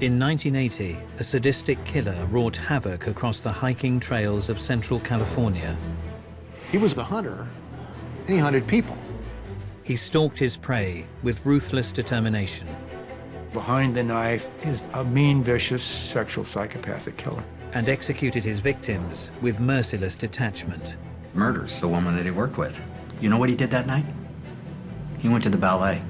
In 1980, a sadistic killer wrought havoc across the hiking trails of Central California. He was the hunter, and he hunted people. He stalked his prey with ruthless determination. Behind the knife is a mean, vicious, sexual psychopathic killer. And executed his victims with merciless detachment. Murders the woman that he worked with. You know what he did that night? He went to the ballet.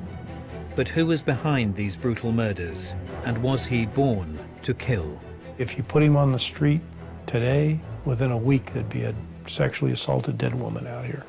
But who was behind these brutal murders? And was he born to kill? If you put him on the street today, within a week, there'd be a sexually assaulted dead woman out here.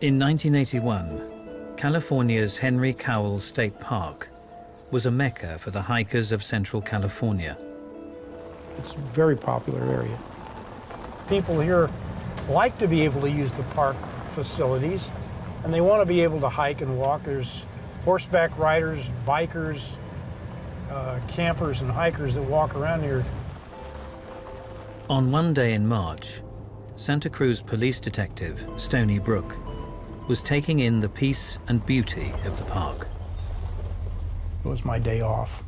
In 1981, California's Henry Cowell State Park was a mecca for the hikers of Central California. It's a very popular area. People here like to be able to use the park facilities, and they want to be able to hike and walk. There's horseback riders, bikers, campers and hikers that walk around here. On one day in March, Santa Cruz police detective Stony Brook was taking in the peace and beauty of the park. It was my day off.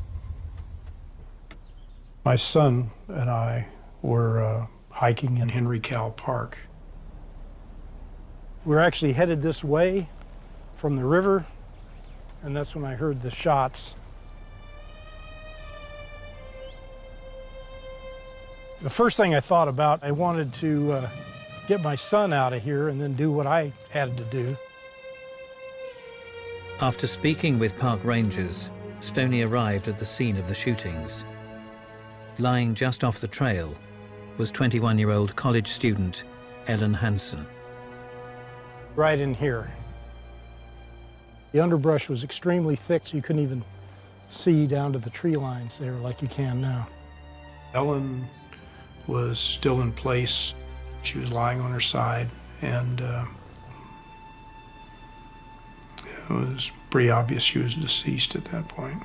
My son and I were hiking in Henry Cowell Park. We were actually headed this way from the river, and that's when I heard the shots. The first thing I thought about, I wanted to get my son out of here and then do what I had to do. After speaking with park rangers, Stoney arrived at the scene of the shootings. Lying just off the trail was 21-year-old college student Ellen Hansen. Right in here. The underbrush was extremely thick, so you couldn't even see down to the tree lines there like you can now. Ellen was still in place. She was lying on her side, and it was pretty obvious she was deceased at that point.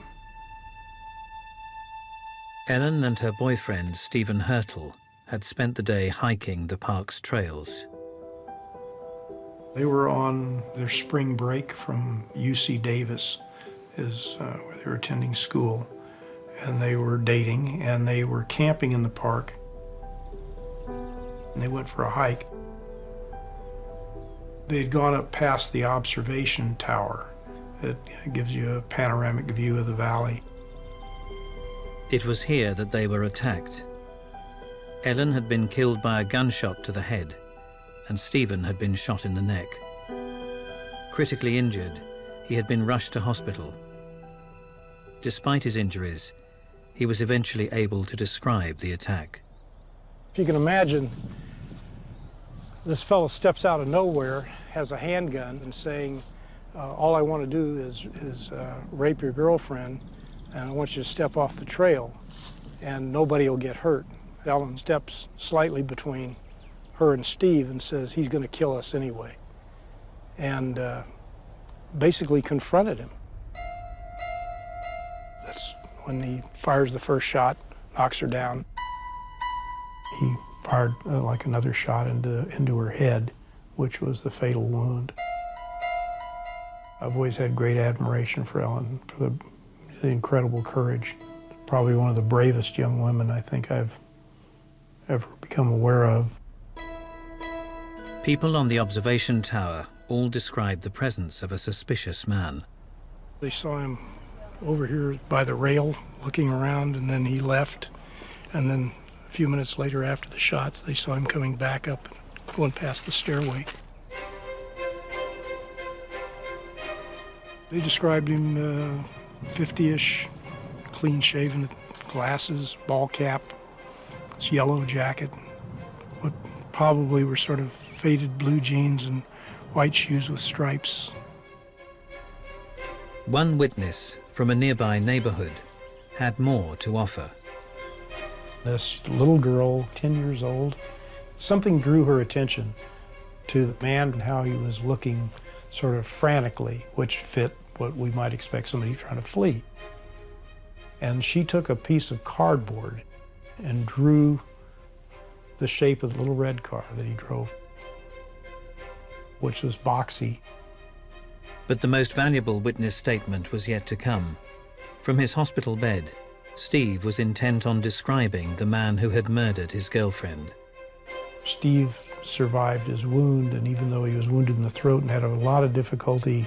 Ellen and her boyfriend, Stephen Hurtle, had spent the day hiking the park's trails. They were on their spring break from UC Davis, where they were attending school, and they were dating, and they were camping in the park. And they went for a hike. They had gone up past the observation tower that gives you a panoramic view of the valley. It was here that they were attacked. Ellen had been killed by a gunshot to the head, and Stephen had been shot in the neck. Critically injured, he had been rushed to hospital. Despite his injuries, he was eventually able to describe the attack. If you can imagine, this fellow steps out of nowhere, has a handgun, and saying, all I want to do is rape your girlfriend, and I want you to step off the trail, and nobody will get hurt. Ellen steps slightly between her and Steve and says, he's going to kill us anyway, and basically confronted him. That's when he fires the first shot, knocks her down. He fired like another shot into her head, which was the fatal wound. I've always had great admiration for Ellen, for the incredible courage. Probably one of the bravest young women I think I've ever become aware of. People on the observation tower all described the presence of a suspicious man. They saw him over here by the rail looking around, and then he left, and then a few minutes later after the shots, they saw him coming back up, going past the stairway. They described him 50-ish, clean-shaven, glasses, ball cap, his yellow jacket, what probably were sort of faded blue jeans and white shoes with stripes. One witness from a nearby neighborhood had more to offer. This little girl, 10 years old, something drew her attention to the man and how he was looking sort of frantically, which fit what we might expect somebody trying to flee. And she took a piece of cardboard and drew the shape of the little red car that he drove, which was boxy. But the most valuable witness statement was yet to come. From his hospital bed, Steve was intent on describing the man who had murdered his girlfriend. Steve survived his wound, and even though he was wounded in the throat and had a lot of difficulty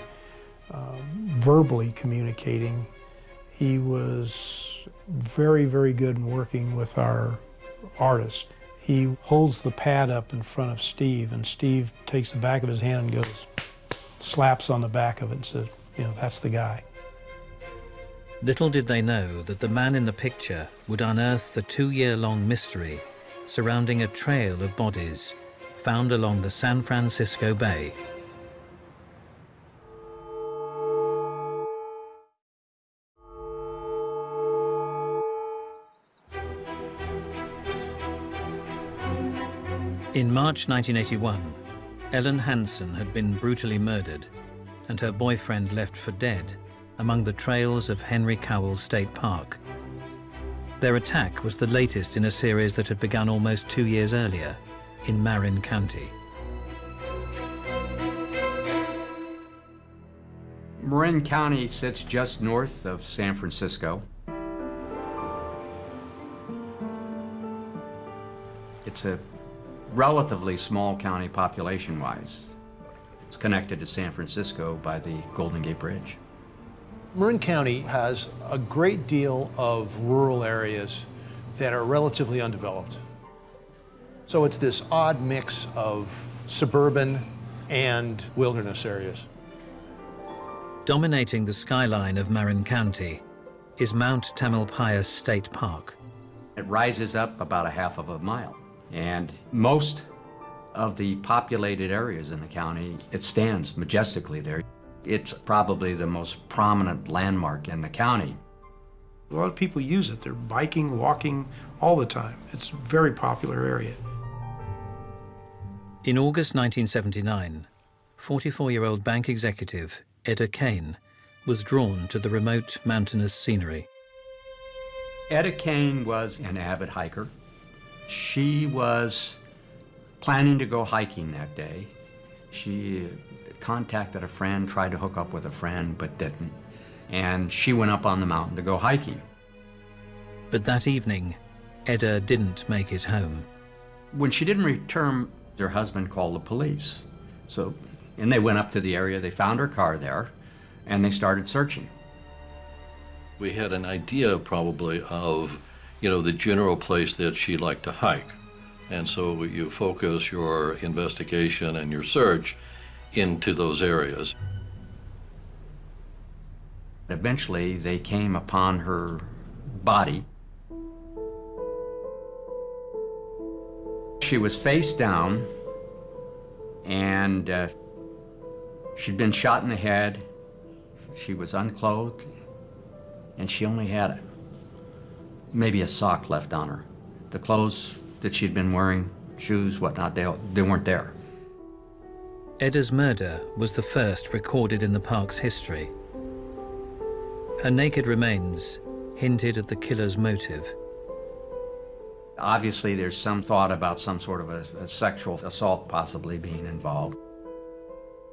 verbally communicating, he was very, very good in working with our artist. He holds the pad up in front of Steve, and Steve takes the back of his hand and goes, slaps on the back of it and says, you know, that's the guy. Little did they know that the man in the picture would unearth the 2-year-long mystery surrounding a trail of bodies found along the San Francisco Bay. In March 1981, Ellen Hansen had been brutally murdered and her boyfriend left for dead among the trails of Henry Cowell State Park. Their attack was the latest in a series that had begun almost 2 years earlier in Marin County. Marin County sits just north of San Francisco. It's a relatively small county population-wise. It's connected to San Francisco by the Golden Gate Bridge. Marin County has a great deal of rural areas that are relatively undeveloped. So it's this odd mix of suburban and wilderness areas. Dominating the skyline of Marin County is Mount Tamalpais State Park. It rises up about a half of a mile, and most of the populated areas in the county, it stands majestically there. It's probably the most prominent landmark in the county. A lot of people use it. They're biking, walking all the time. It's a very popular area. In August 1979, 44-year-old bank executive Etta Kane was drawn to the remote mountainous scenery. Etta Kane was an avid hiker. She was planning to go hiking that day. She contacted a friend, tried to hook up with a friend, but didn't. And she went up on the mountain to go hiking. But that evening, Etta didn't make it home. When she didn't return, her husband called the police. And they went up to the area, they found her car there, and they started searching. We had an idea probably of, the general place that she liked to hike. And so you focus your investigation and your search into those areas. Eventually, they came upon her body. She was face down, and she'd been shot in the head. She was unclothed, and she only had maybe a sock left on her. The clothes that she'd been wearing, shoes, whatnot, they weren't there. Etta's murder was the first recorded in the park's history. Her naked remains hinted at the killer's motive. Obviously, there's some thought about some sort of a sexual assault possibly being involved.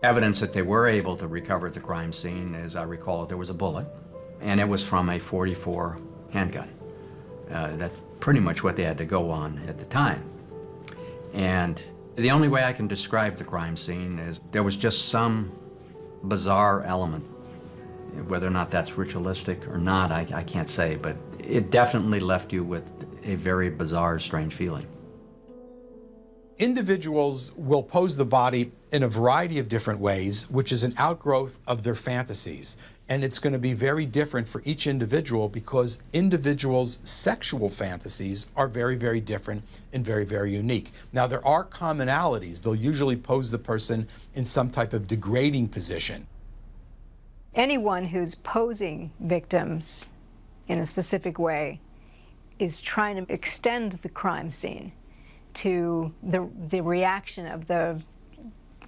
Evidence that they were able to recover at the crime scene, as I recall, there was a bullet, and it was from a .44 handgun. That's pretty much what they had to go on at the time. And the only way I can describe the crime scene is there was just some bizarre element. Whether or not that's ritualistic or not, I can't say, but it definitely left you with a very bizarre, strange feeling. Individuals will pose the body in a variety of different ways, which is an outgrowth of their fantasies. And it's going to be very different for each individual because individuals' sexual fantasies are very, very different and very, very unique. Now, there are commonalities. They'll usually pose the person in some type of degrading position. Anyone who's posing victims in a specific way is trying to extend the crime scene to the reaction of the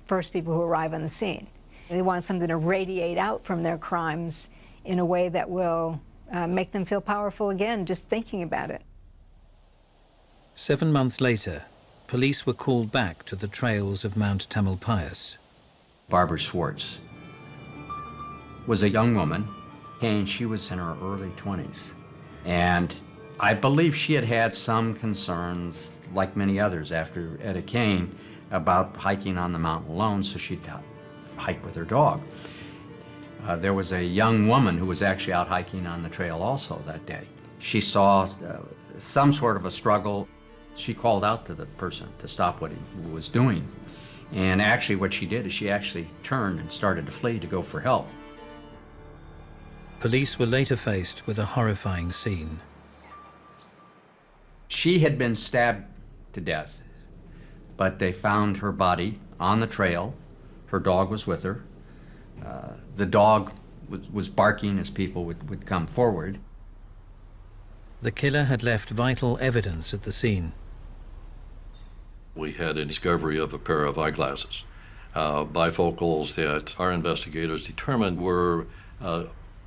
first people who arrive on the scene. They want something to radiate out from their crimes in a way that will make them feel powerful again, just thinking about it. 7 months later, police were called back to the trails of Mount Tamalpais. Barbara Schwartz was a young woman, and she was in her early 20s. And I believe she had had some concerns, like many others after Etta Kane, about hiking on the mountain alone, so she'd hike with her dog. There was a young woman who was actually out hiking on the trail also that day. She saw some sort of a struggle. She called out to the person to stop what he was doing. And actually what she did is she actually turned and started to flee to go for help. Police were later faced with a horrifying scene. She had been stabbed to death, but they found her body on the trail. Her dog was with her. The dog was barking as people would come forward. The killer had left vital evidence at the scene. We had a discovery of a pair of eyeglasses, bifocals that our investigators determined were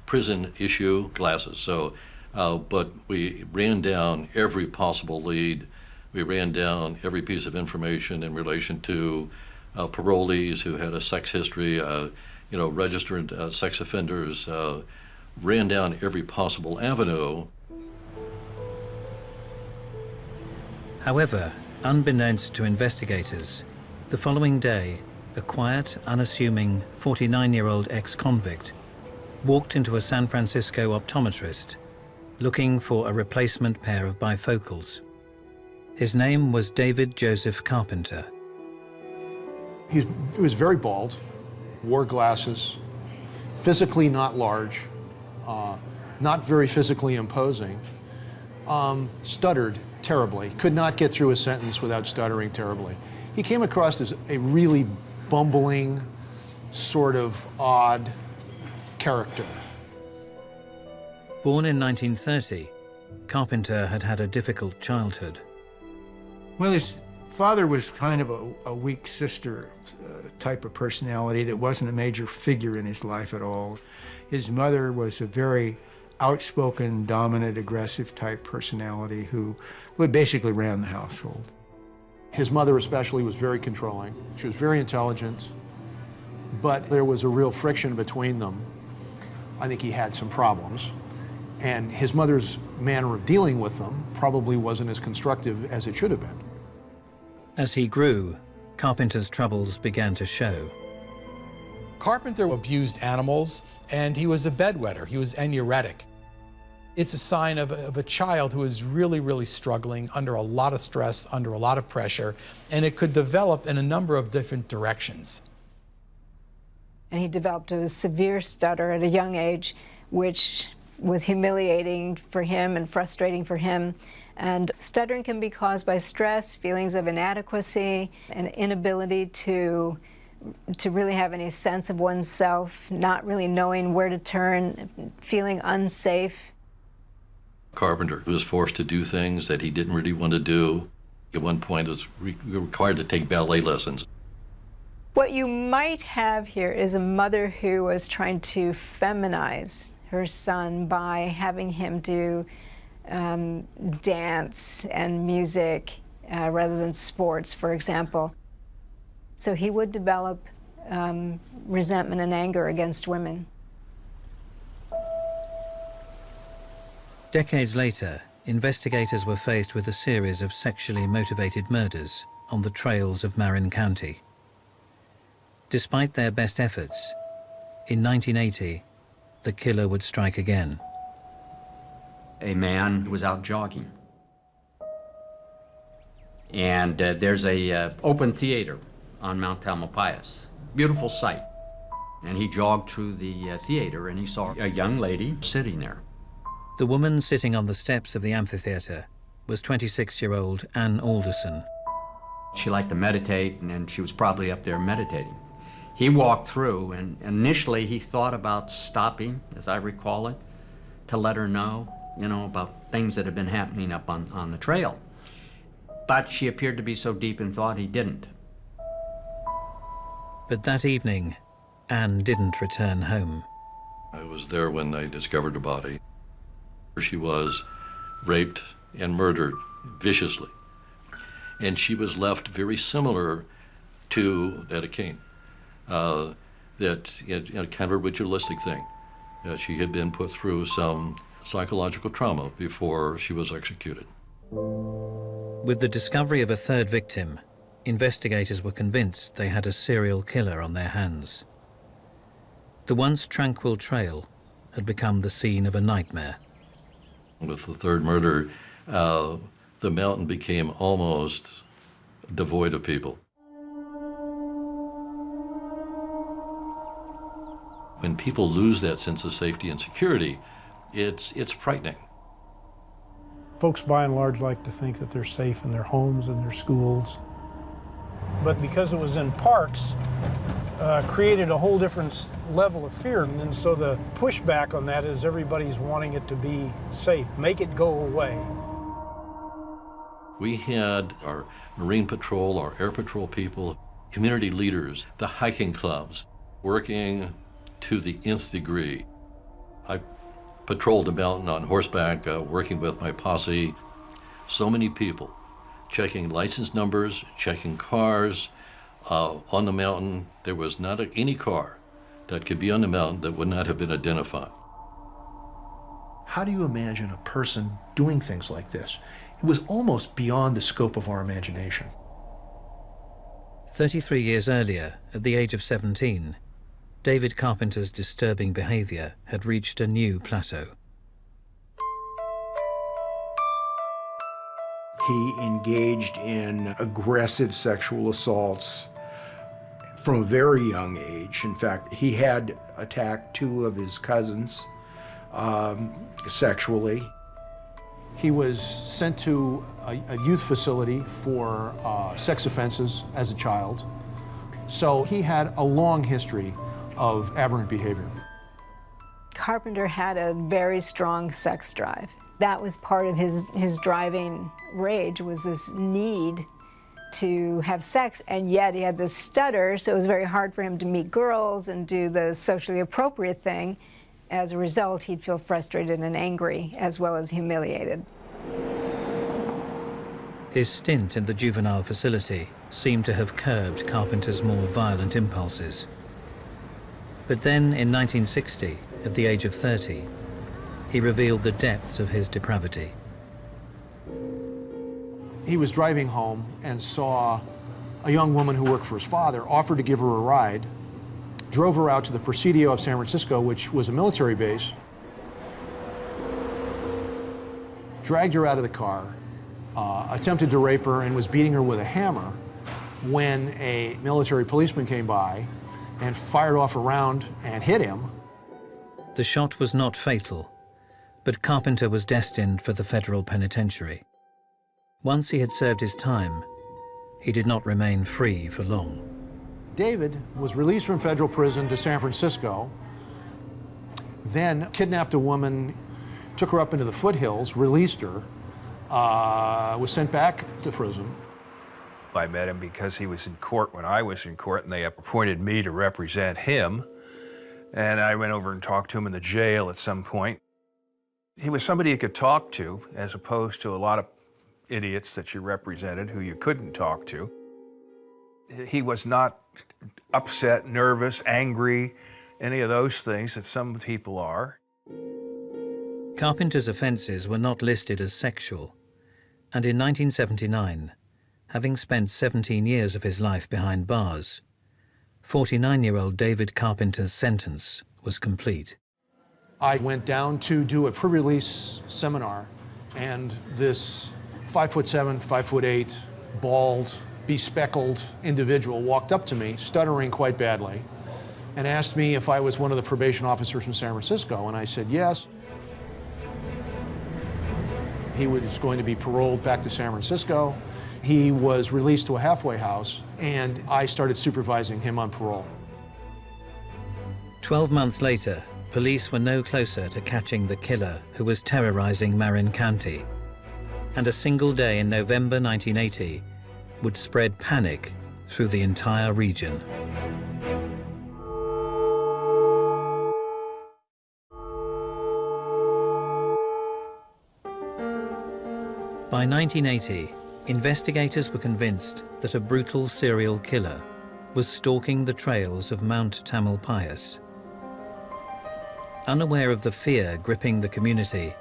prison issue glasses. So, but we ran down every possible lead. We ran down every piece of information in relation to parolees who had a sex history, registered sex offenders, ran down every possible avenue. However, unbeknownst to investigators, the following day, a quiet, unassuming 49-year-old ex-convict walked into a San Francisco optometrist looking for a replacement pair of bifocals. His name was David Joseph Carpenter. He was very bald, wore glasses, physically not large, not very physically imposing, stuttered terribly, could not get through a sentence without stuttering terribly. He came across as a really bumbling, sort of odd character. Born in 1930, Carpenter had had a difficult childhood. Well, his father was kind of a weak sister type of personality that wasn't a major figure in his life at all. His mother was a very outspoken, dominant, aggressive type personality who basically ran the household. His mother especially was very controlling. She was very intelligent, but there was a real friction between them. I think he had some problems, and his mother's manner of dealing with them probably wasn't as constructive as it should have been. As he grew, Carpenter's troubles began to show. Carpenter abused animals, and he was a bedwetter. He was anoretic. It's a sign of a child who is really, really struggling under a lot of stress, under a lot of pressure, and it could develop in a number of different directions. And he developed a severe stutter at a young age, which was humiliating for him and frustrating for him. And stuttering can be caused by stress, feelings of inadequacy, an inability to really have any sense of oneself, not really knowing where to turn, feeling unsafe. Carpenter was forced to do things that he didn't really want to do. At one point, he was required to take ballet lessons. What you might have here is a mother who was trying to feminize her son by having him do dance and music rather than sports, for example. So he would develop resentment and anger against women. Decades later, investigators were faced with a series of sexually motivated murders on the trails of Marin County. Despite their best efforts, in 1980, the killer would strike again. A man was out jogging. And there's a open theater on Mount Tamalpais. Beautiful sight. And he jogged through the theater and he saw a young lady sitting there. The woman sitting on the steps of the amphitheater was 26-year-old Ann Alderson. She liked to meditate, and she was probably up there meditating. He walked through, and initially he thought about stopping, as I recall it, to let her know, about things that had been happening up on the trail. But she appeared to be so deep in thought he didn't. But that evening, Anne didn't return home. I was there when they discovered her body. She was raped and murdered viciously. And she was left very similar to Etta Kane. That kind of a ritualistic thing. She had been put through some psychological trauma before she was executed. With the discovery of a third victim, investigators were convinced they had a serial killer on their hands. The once tranquil trail had become the scene of a nightmare. With the third murder, the mountain became almost devoid of people. When people lose that sense of safety and security, it's frightening. Folks by and large like to think that they're safe in their homes and their schools. But because it was in parks, created a whole different level of fear. And so the pushback on that is everybody's wanting it to be safe, make it go away. We had our Marine Patrol, our Air Patrol people, community leaders, the hiking clubs, working to the nth degree. I patrolled the mountain on horseback, working with my posse. So many people checking license numbers, checking cars. On the mountain, there was not any car that could be on the mountain that would not have been identified. How do you imagine a person doing things like this? It was almost beyond the scope of our imagination. 33 years earlier, at the age of 17, David Carpenter's disturbing behavior had reached a new plateau. He engaged in aggressive sexual assaults from a very young age. In fact, he had attacked 2 of his cousins sexually. He was sent to a youth facility for sex offenses as a child. So he had a long history of aberrant behavior. Carpenter had a very strong sex drive. That was part of his driving rage, was this need to have sex, and yet he had this stutter, so it was very hard for him to meet girls and do the socially appropriate thing. As a result, he'd feel frustrated and angry, as well as humiliated. His stint in the juvenile facility seemed to have curbed Carpenter's more violent impulses. But then, in 1960, at the age of 30, he revealed the depths of his depravity. He was driving home and saw a young woman who worked for his father, offered to give her a ride, drove her out to the Presidio of San Francisco, which was a military base, dragged her out of the car, attempted to rape her, and was beating her with a hammer when a military policeman came by and fired off a round and hit him. The shot was not fatal, but Carpenter was destined for the federal penitentiary. Once he had served his time, he did not remain free for long. David was released from federal prison to San Francisco, then kidnapped a woman, took her up into the foothills, released her, was sent back to prison. I met him because he was in court when I was in court, and they appointed me to represent him. And I went over and talked to him in the jail at some point. He was somebody you could talk to, as opposed to a lot of idiots that you represented who you couldn't talk to. He was not upset, nervous, angry, any of those things that some people are. Carpenter's offences were not listed as sexual, and in 1979, having spent 17 years of his life behind bars, 49-year-old David Carpenter's sentence was complete. I went down to do a pre-release seminar, and this 5'7", 5'8", bald, bespectacled individual walked up to me, stuttering quite badly, and asked me if I was one of the probation officers from San Francisco, and I said yes. He was going to be paroled back to San Francisco. He was released to a halfway house, and I started supervising him on parole. 12 months later, police were no closer to catching the killer who was terrorizing Marin County. And a single day in November 1980 would spread panic through the entire region. By 1980, investigators were convinced that a brutal serial killer was stalking the trails of Mount Tamalpais. Unaware of the fear gripping the community,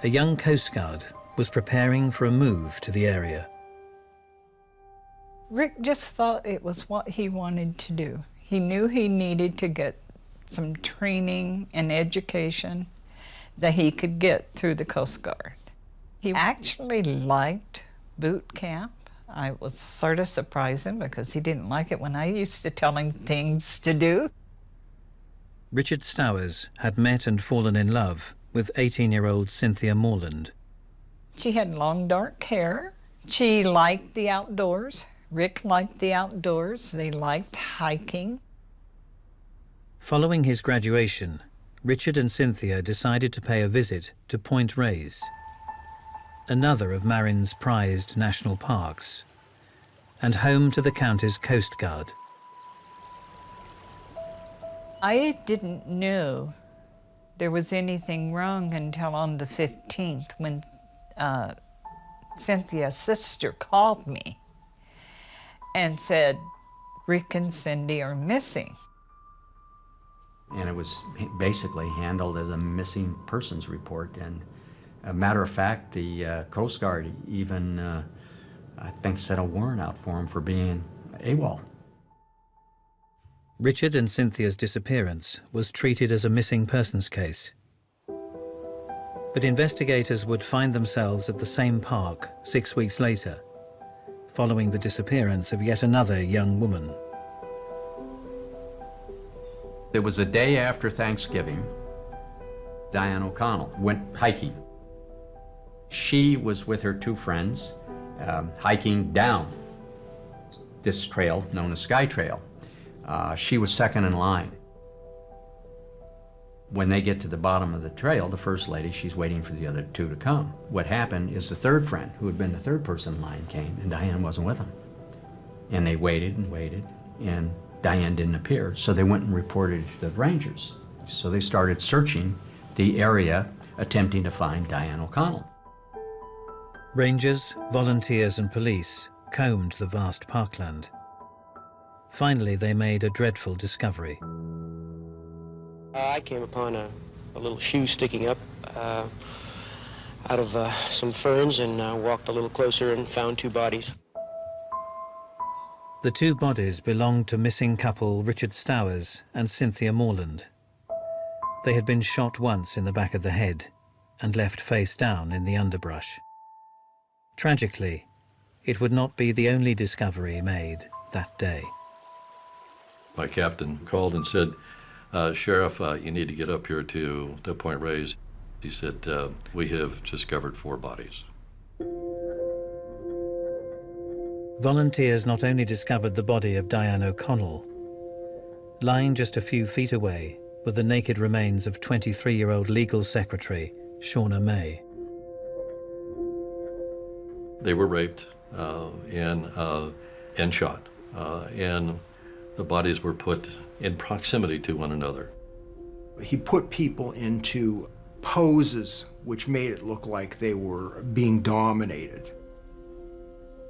a young Coast Guard was preparing for a move to the area. Rick just thought it was what he wanted to do. He knew he needed to get some training and education that he could get through the Coast Guard. He actually liked boot camp. I was sort of surprising because he didn't like it when I used to tell him things to do. Richard Stowers had met and fallen in love with 18-year-old Cynthia Morland. She had long dark hair. She liked the outdoors. Rick liked the outdoors. They liked hiking. Following his graduation, Richard and Cynthia decided to pay a visit to Point Reyes, another of Marin's prized national parks, and home to the county's Coast Guard. I didn't know there was anything wrong until on the 15th when Cynthia's sister called me and said, Rick and Cindy are missing. And it was basically handled as a missing persons report. And a matter of fact, the Coast Guard even, I think, set a warrant out for him for being AWOL. Richard and Cynthia's disappearance was treated as a missing persons case. But investigators would find themselves at the same park 6 weeks later, following the disappearance of yet another young woman. It was the day after Thanksgiving. Diane O'Connell went hiking. She was with her two friends hiking down this trail known as Sky Trail. She was second in line. When they get to the bottom of the trail, the first lady, she's waiting for the other two to come. What happened is the third friend, who had been the third person in line, came, and Diane wasn't with them. And they waited and waited, and Diane didn't appear, so they went and reported to the rangers. So they started searching the area, attempting to find Diane O'Connell. Rangers, volunteers, and police combed the vast parkland. Finally, they made a dreadful discovery. I came upon a little shoe sticking up out of some ferns and walked a little closer and found two bodies. The two bodies belonged to missing couple Richard Stowers and Cynthia Morland. They had been shot once in the back of the head and left face down in the underbrush. Tragically, it would not be the only discovery made that day. My captain called and said, Sheriff, you need to get up here to the Point Reyes. He said, we have discovered 4 bodies. Volunteers not only discovered the body of Diane O'Connell, lying just a few feet away were the naked remains of 23-year-old legal secretary Shauna May. They were raped and shot, and the bodies were put in proximity to one another. He put people into poses which made it look like they were being dominated.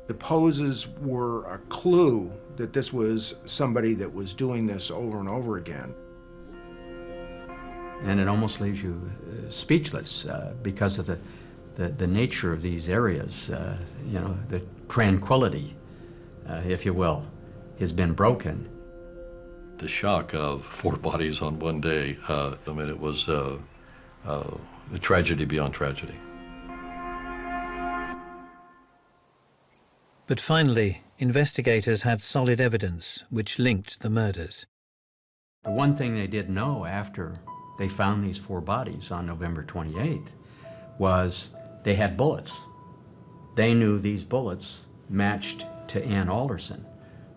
The poses were a clue that this was somebody that was doing this over and over again. And it almost leaves you speechless because of the nature of these areas. The tranquility, if you will, has been broken. The shock of 4 bodies on one day, it was a tragedy beyond tragedy. But finally, investigators had solid evidence which linked the murders. The one thing they did know after they found these 4 bodies on November 28th was they had bullets. They knew these bullets matched to Ann Alderson.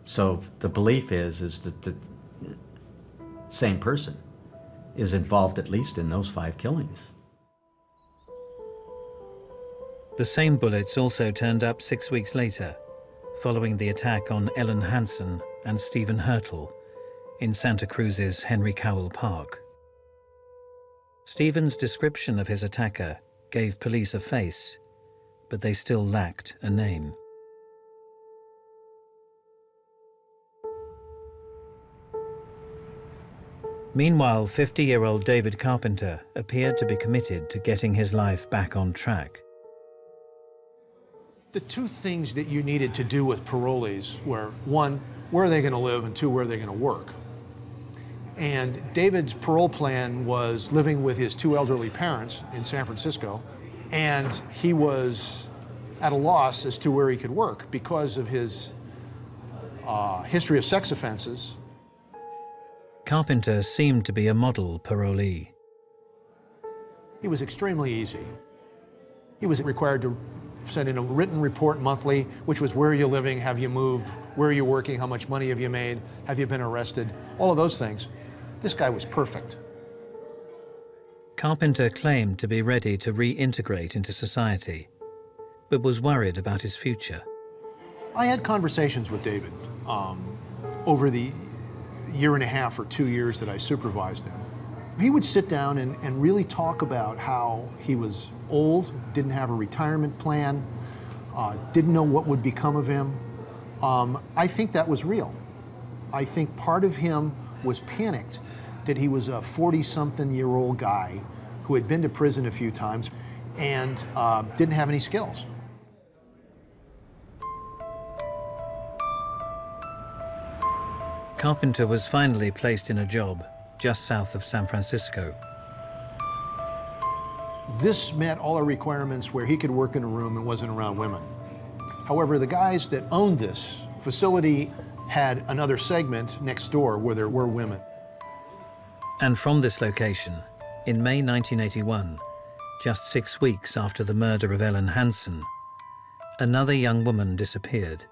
So the belief is that same person is involved at least in those 5 killings. The same bullets also turned up 6 weeks later, following the attack on Ellen Hansen and Stephen Hurtle in Santa Cruz's Henry Cowell Park. Stephen's description of his attacker gave police a face, but they still lacked a name. Meanwhile, 50-year-old David Carpenter appeared to be committed to getting his life back on track. The two things that you needed to do with parolees were, one, where are they going to live, and two, where are they going to work? And David's parole plan was living with his 2 elderly parents in San Francisco, and he was at a loss as to where he could work because of his history of sex offenses. Carpenter seemed to be a model parolee. He was extremely easy. He was required to send in a written report monthly, which was where are you living, have you moved, where are you working, how much money have you made, have you been arrested, all of those things. This guy was perfect. Carpenter claimed to be ready to reintegrate into society, but was worried about his future. I had conversations with David over the 1.5 or 2 years that I supervised him. He would sit down and really talk about how he was old, didn't have a retirement plan, didn't know what would become of him. I think that was real. I think part of him was panicked that he was a 40-something-year-old guy who had been to prison a few times and didn't have any skills. Carpenter was finally placed in a job just south of San Francisco. This met all our requirements where he could work in a room and wasn't around women. However, the guys that owned this facility had another segment next door where there were women. And from this location, in May 1981, just 6 weeks after the murder of Ellen Hansen, another young woman disappeared.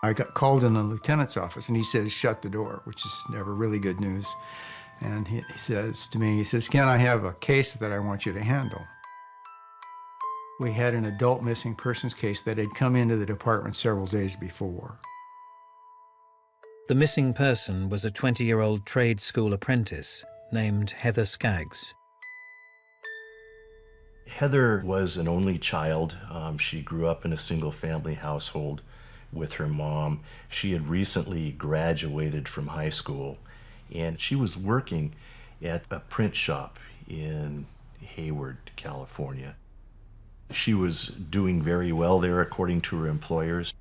I got called in the lieutenant's office, and he says, shut the door, which is never really good news. And he says to me, he says, Ken, I have a case that I want you to handle. We had an adult missing persons case that had come into the department several days before. The missing person was a 20-year-old trade school apprentice named Heather Skaggs. Heather was an only child. She grew up in a single-family household with her mom. She had recently graduated from high school, and she was working at a print shop in Hayward, California. She was doing very well there, according to her employers.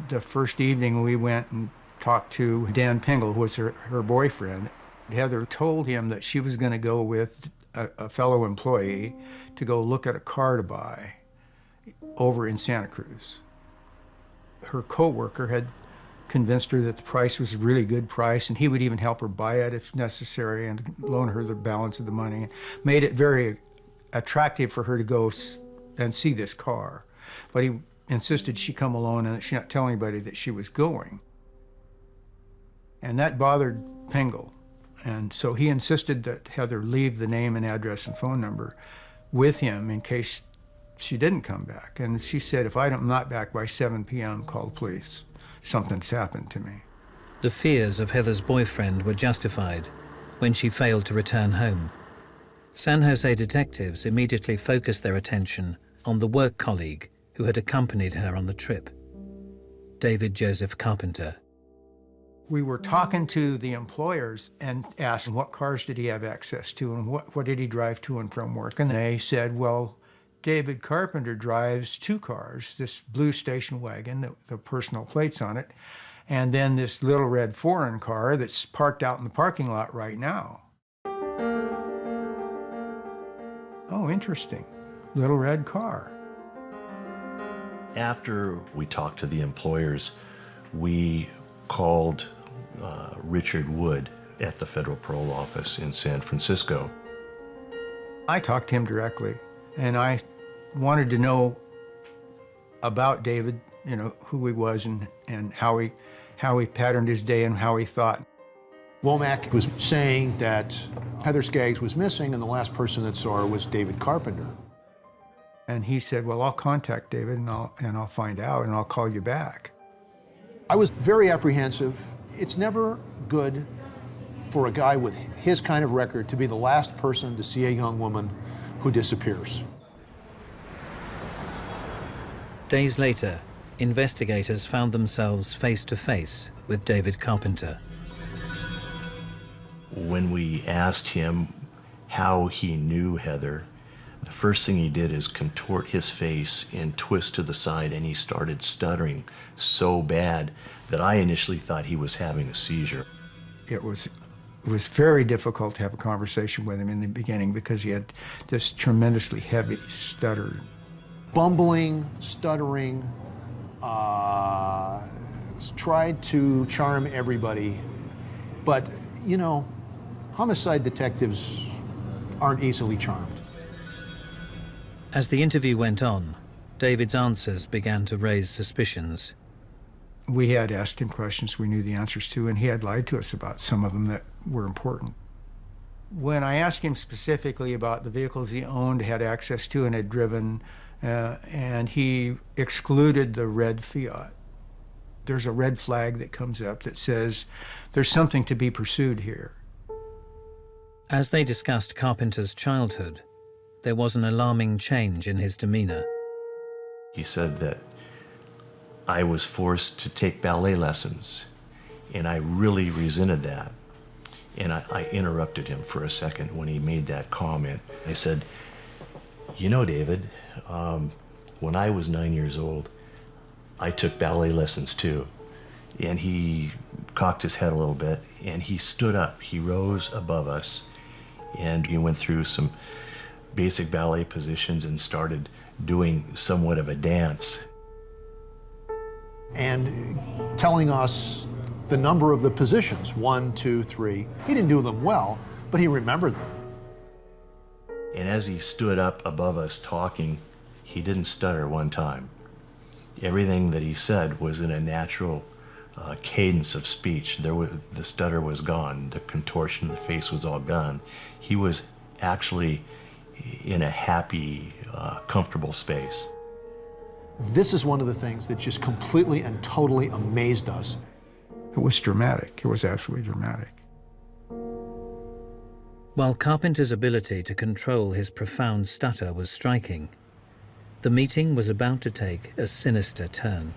The first evening we went and talked to Dan Pingle, who was her boyfriend. Heather told him that she was going to go with a fellow employee to go look at a car to buy over in Santa Cruz. Her co-worker had convinced her that the price was a really good price, and he would even help her buy it if necessary and loan her the balance of the money. Made it very attractive for her to go and see this car. But he insisted she come alone and that she not tell anybody that she was going. And that bothered Pingle. And so he insisted that Heather leave the name and address and phone number with him in case she didn't come back. And she said, if I'm not back by 7 p.m., call the police. Something's happened to me. The fears of Heather's boyfriend were justified when she failed to return home. San Jose detectives immediately focused their attention on the work colleague who had accompanied her on the trip, David Joseph Carpenter. We were talking to the employers and asked what cars did he have access to and what did he drive to and from work. And they said, well, David Carpenter drives 2 cars, this blue station wagon, the personal plates on it, and then this little red foreign car that's parked out in the parking lot right now. Oh, interesting. Little red car. After we talked to the employers, we called Richard Wood at the Federal Parole Office in San Francisco. I talked to him directly, and I wanted to know about David you know, who he was and how he patterned his day and how he thought. Womack was saying that Heather Skaggs was missing, and the last person that saw her was David Carpenter. And he said, well, I'll contact David and I'll find out and I'll call you back. I was very apprehensive. It's never good for a guy with his kind of record to be the last person to see a young woman who disappears. Days later, investigators found themselves face to face with David Carpenter. When we asked him how he knew Heather, the first thing he did is contort his face and twist to the side, and he started stuttering so bad that I initially thought he was having a seizure. It was very difficult to have a conversation with him in the beginning because he had this tremendously heavy stutter. Bumbling, stuttering, tried to charm everybody. But, you know, homicide detectives aren't easily charmed. As the interview went on, David's answers began to raise suspicions. We had asked him questions we knew the answers to, and he had lied to us about some of them that were important. When I asked him specifically about the vehicles he owned, had access to, and had driven, and he excluded the red Fiat. There's a red flag that comes up that says there's something to be pursued here. As they discussed Carpenter's childhood, there was an alarming change in his demeanor. He said that I was forced to take ballet lessons, and I really resented that. And I interrupted him for a second when he made that comment. I said, you know, David, when I was 9 years old, I took ballet lessons too. And he cocked his head a little bit, and he stood up. He rose above us, and he went through some basic ballet positions and started doing somewhat of a dance. And telling us the number of the positions, 1, 2, 3. He didn't do them well, but he remembered them. And as he stood up above us talking, he didn't stutter one time. Everything that he said was in a natural cadence of speech. The stutter was gone. The contortion of the face was all gone. He was actually in a happy, comfortable space. This is one of the things that just completely and totally amazed us. It was dramatic. It was absolutely dramatic. While Carpenter's ability to control his profound stutter was striking, the meeting was about to take a sinister turn.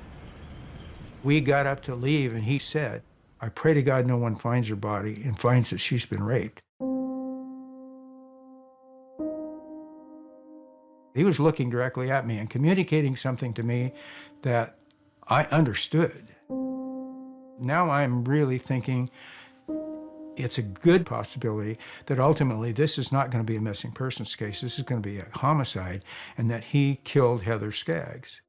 We got up to leave, and he said, I pray to God no one finds her body and finds that she's been raped. He was looking directly at me and communicating something to me that I understood. Now I'm really thinking it's a good possibility that ultimately this is not going to be a missing persons case. This is going to be a homicide, and that he killed Heather Skaggs.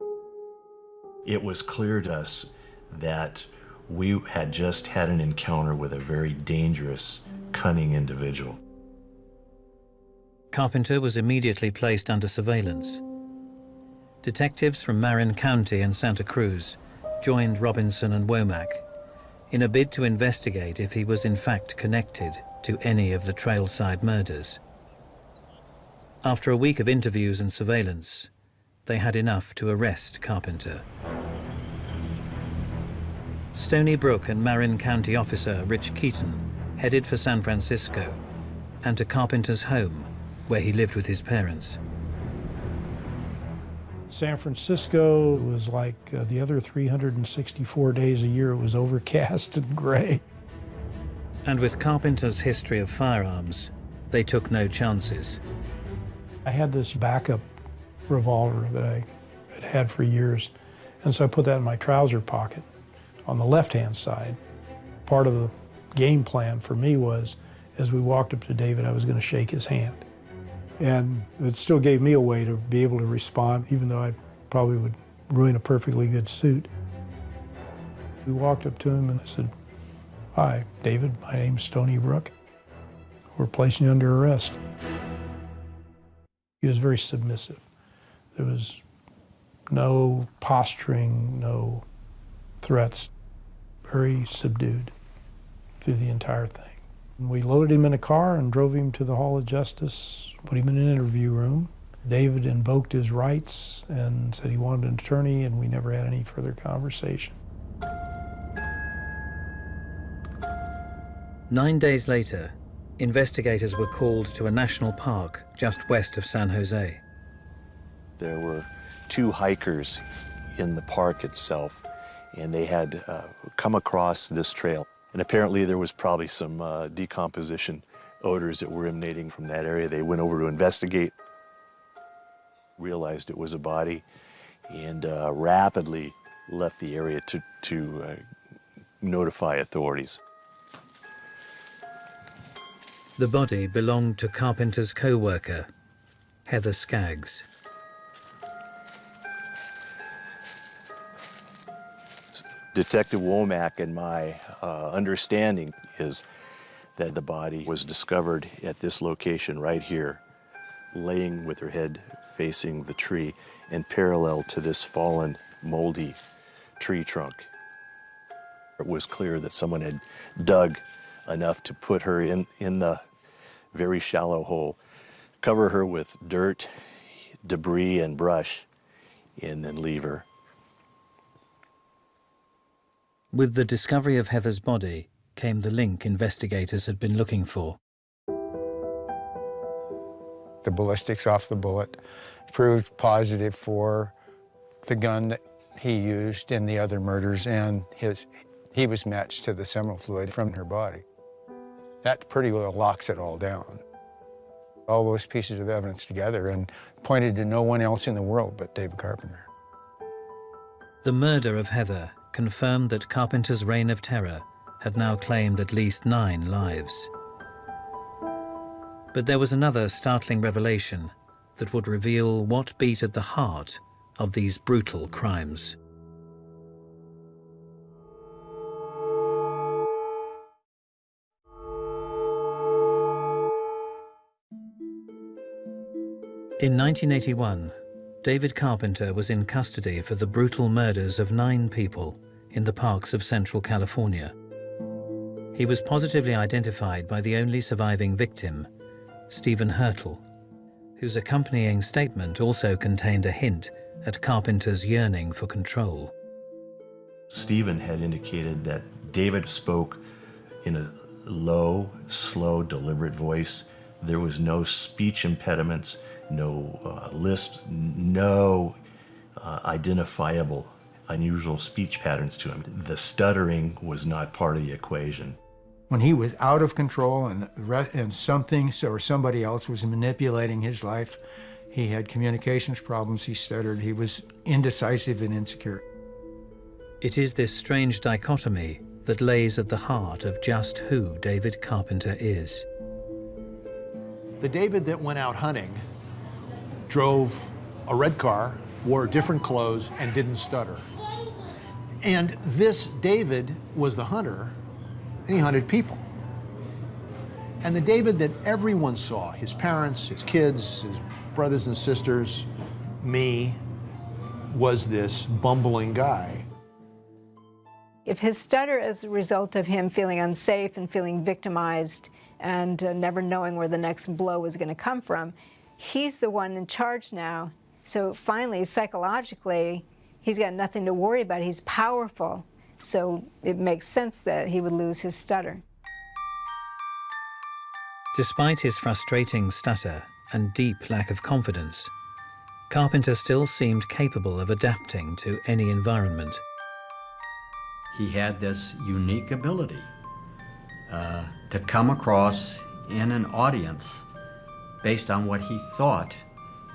It was clear to us that we had just had an encounter with a very dangerous, cunning individual. Carpenter was immediately placed under surveillance. Detectives from Marin County and Santa Cruz joined Robinson and Womack in a bid to investigate if he was in fact connected to any of the Trailside murders. After a week of interviews and surveillance, they had enough to arrest Carpenter. Stony Brook and Marin County officer Rich Keaton headed for San Francisco and to Carpenter's home, where he lived with his parents. San Francisco was like the other 364 days a year. It was overcast and gray. And with Carpenter's history of firearms, they took no chances. I had this backup revolver that I had had for years, and so I put that in my trouser pocket on the left-hand side. Part of the game plan for me was, as we walked up to David, I was going to shake his hand. And it still gave me a way to be able to respond, even though I probably would ruin a perfectly good suit. We walked up to him and I said, "Hi, David, my name's Stony Brook. We're placing you under arrest." He was very submissive. There was No posturing, no threats. Very subdued through the entire thing. We loaded him in a car and drove him to the Hall of Justice, put him in an interview room. David invoked his rights and said he wanted an attorney, and we never had any further conversation. 9 days later, investigators were called to a national park just west of San Jose. There were 2 hikers in the park itself, and they had come across this trail. And apparently there was probably some decomposition odors that were emanating from that area. They went over to investigate, realized it was a body, and rapidly left the area to notify authorities. The body belonged to Carpenter's co-worker, Heather Skaggs. Detective Womack and my understanding is that the body was discovered at this location right here, laying with her head facing the tree and parallel to this fallen, moldy tree trunk. It was clear that someone had dug enough to put her in the very shallow hole, cover her with dirt, debris, and brush, and then leave her. With the discovery of Heather's body came the link investigators had been looking for. The ballistics off the bullet proved positive for the gun that he used in the other murders, and he was matched to the seminal fluid from her body. That pretty well locks it all down. All those pieces of evidence together and pointed to no one else in the world but David Carpenter. The murder of Heather confirmed that Carpenter's reign of terror had now claimed at least 9 lives. But there was another startling revelation that would reveal what beat at the heart of these brutal crimes. In 1981, David Carpenter was in custody for the brutal murders of 9 people in the parks of Central California. He was positively identified by the only surviving victim, Stephen Hurtle, whose accompanying statement also contained a hint at Carpenter's yearning for control. Stephen had indicated that David spoke in a low, slow, deliberate voice. There was no speech impediments, no lisps, no identifiable unusual speech patterns to him. The stuttering was not part of the equation. When he was out of control and something or somebody else was manipulating his life, he had communications problems, he stuttered, he was indecisive and insecure. It is this strange dichotomy that lays at the heart of just who David Carpenter is. The David that went out hunting drove a red car, wore different clothes, and didn't stutter. And this David was the hunter, and he hunted people. And the David that everyone saw, his parents, his kids, his brothers and sisters, me, was this bumbling guy. If his stutter is a result of him feeling unsafe and feeling victimized and never knowing where the next blow was going to come from, he's the one in charge now. So finally, psychologically, he's got nothing to worry about. He's powerful. So it makes sense that he would lose his stutter. Despite his frustrating stutter and deep lack of confidence, Carpenter still seemed capable of adapting to any environment. He had this unique ability to come across in an audience based on what he thought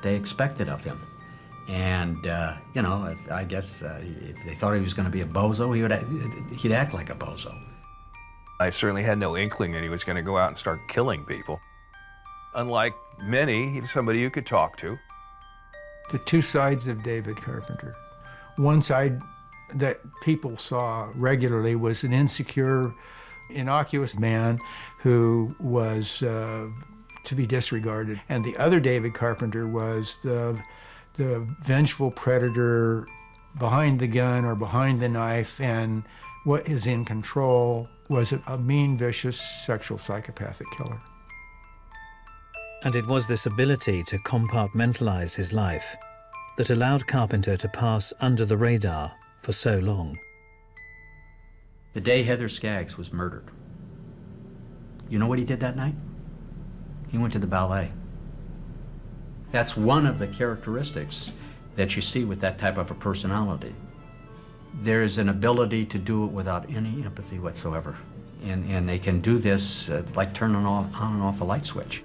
they expected of him. And, you know, I guess if they thought he was going to be a bozo, he'd act like a bozo. I certainly had no inkling that he was going to go out and start killing people. Unlike many, he was somebody you could talk to. The two sides of David Carpenter. One side that people saw regularly was an insecure, innocuous man who was to be disregarded. And the other David Carpenter was the the vengeful predator behind the gun or behind the knife, and what is in control was a mean, vicious, sexual psychopathic killer. And it was this ability to compartmentalize his life that allowed Carpenter to pass under the radar for so long. The day Heather Skaggs was murdered, you know what he did that night? He went to the ballet. That's one of the characteristics that you see with that type of a personality. There's an ability to do it without any empathy whatsoever. And they can do this like turning on and off a light switch.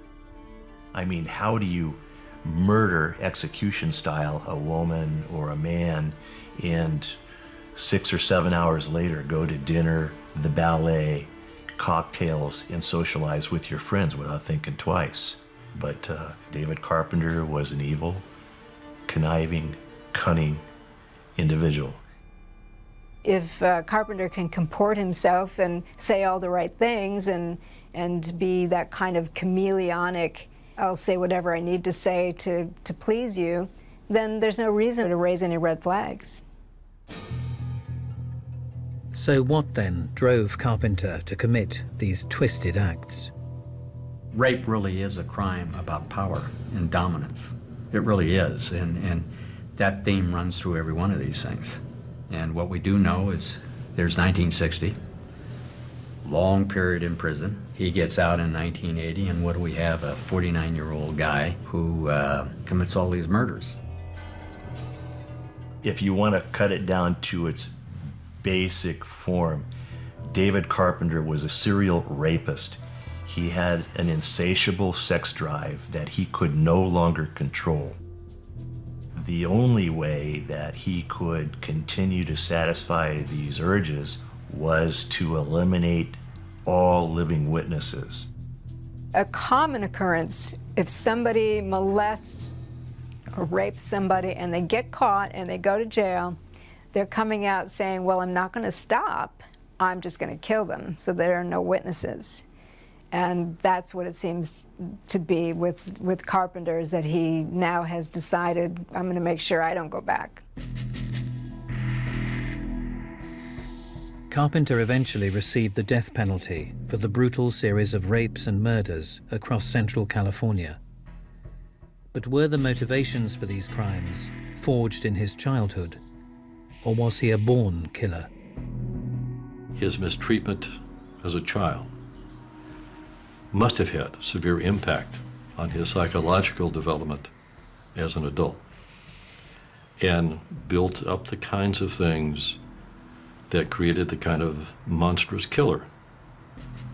I mean, how do you murder execution style a woman or a man and 6 or 7 hours later go to dinner, the ballet, cocktails, and socialize with your friends without thinking twice? But David Carpenter was an evil, conniving, cunning individual. If Carpenter can comport himself and say all the right things and be that kind of chameleonic, I'll say whatever I need to say to please you, then there's no reason to raise any red flags. So what then drove Carpenter to commit these twisted acts? Rape really is a crime about power and dominance. It really is, and that theme runs through every one of these things. And what we do know is there's 1960, long period in prison. He gets out in 1980, and what do we have? A 49-year-old guy who commits all these murders. If you want to cut it down to its basic form, David Carpenter was a serial rapist. He had an insatiable sex drive that he could no longer control. The only way that he could continue to satisfy these urges was to eliminate all living witnesses. A common occurrence, if somebody molests or rapes somebody and they get caught and they go to jail, they're coming out saying, well, I'm not going to stop, I'm just going to kill them, so there are no witnesses. And that's what it seems to be with Carpenter, is that he now has decided, I'm going to make sure I don't go back. Carpenter eventually received the death penalty for the brutal series of rapes and murders across Central California. But were the motivations for these crimes forged in his childhood, or was he a born killer? His mistreatment as a child must have had severe impact on his psychological development as an adult and built up the kinds of things that created the kind of monstrous killer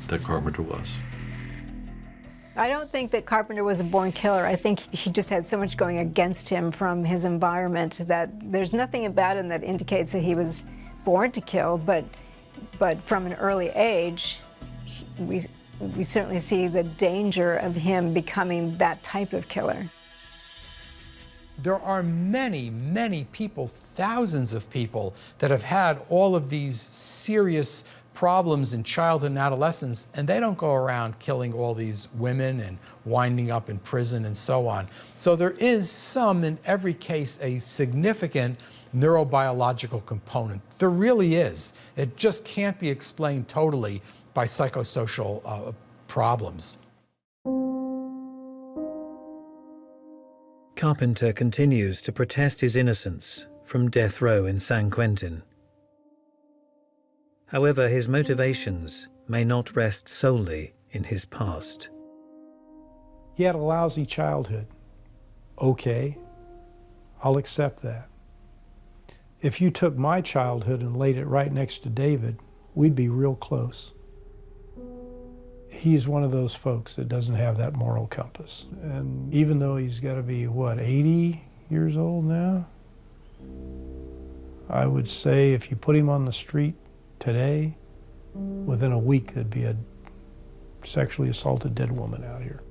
that Carpenter was. I don't think that Carpenter was a born killer. I think he just had so much going against him from his environment that there's nothing about him that indicates that he was born to kill, but from an early age, we certainly see the danger of him becoming that type of killer. There are many, many people, thousands of people, that have had all of these serious problems in childhood and adolescence, and they don't go around killing all these women and winding up in prison and so on. So there is some, in every case, a significant neurobiological component. There really is. It just can't be explained totally by psychosocial problems. Carpenter continues to protest his innocence from death row in San Quentin. However, his motivations may not rest solely in his past. He had a lousy childhood. Okay, I'll accept that. If you took my childhood and laid it right next to David, we'd be real close. He's one of those folks that doesn't have that moral compass. And even though he's got to be, what, 80 years old now? I would say if you put him on the street today, within a week there'd be a sexually assaulted dead woman out here.